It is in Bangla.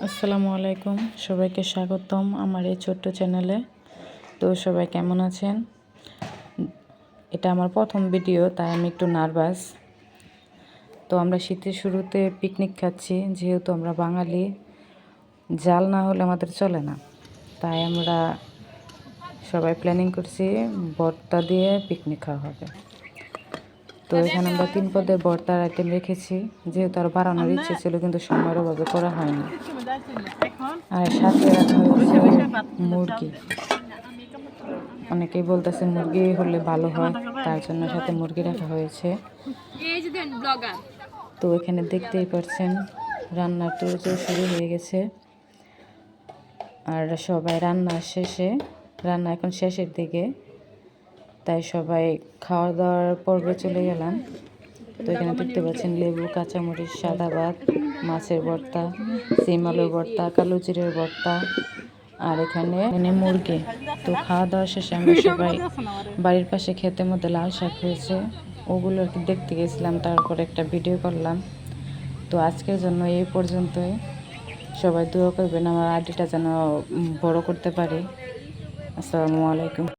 আসসালামু আলাইকুম, সবাইকে স্বাগতম আমার এই ছোট্ট চ্যানেলে। তো সবাই কেমন আছেন? এটা আমার প্রথম ভিডিও, তাই আমি একটু নার্ভাস। তো আমরা শীতের শুরুতে পিকনিক খাচ্ছি, যেহেতু আমরা বাঙালি, জাল না হলে আমাদের চলে না। তাই আমরা সবাই প্ল্যানিং করছি ভর্তা দিয়ে পিকনিক খাওয়া হবে। তো এখানে আমরা 3 পদের ভর্তার আইটেম রেখেছি, যেহেতু আর বাড়ানোর ইচ্ছে ছিল কিন্তু সময়ের অভাবে করা হয়নি। আর সাথে রাখা হয়েছে মুরগি। অনেকেই বলতেছে মুরগি হলে ভালো হয়, তার জন্য সাথে মুরগি রাখা হয়েছে। তো এখানে দেখতেই পাচ্ছেন রান্নার তোড়জোড় শুরু হয়ে গেছে। আর সবাই রান্না এখন শেষের দিকে, তাই সবাই খাওয়া দাওয়ার পর্বে চলে গেলাম। তো এখানে দেখতে পাচ্ছেন লেবু, কাঁচামরিচ, সাদা ভাত, মাছের ভর্তা, সিম আলুর ভর্তা, কালো জিরের ভর্তা, আর এখানে মুরগি। তো খাওয়া দাওয়া শেষে আমরা সবাই বাড়ির পাশে ক্ষেতের মধ্যে লাল শাক হয়েছে, ওগুলো আর কি দেখতে গেছিলাম, তারপর একটা ভিডিও করলাম। তো আজকের জন্য এই পর্যন্তই। সবাই দোয়া করবেন আমার আইডিটা যেন বড় করতে পারি। আসসালামু আলাইকুম।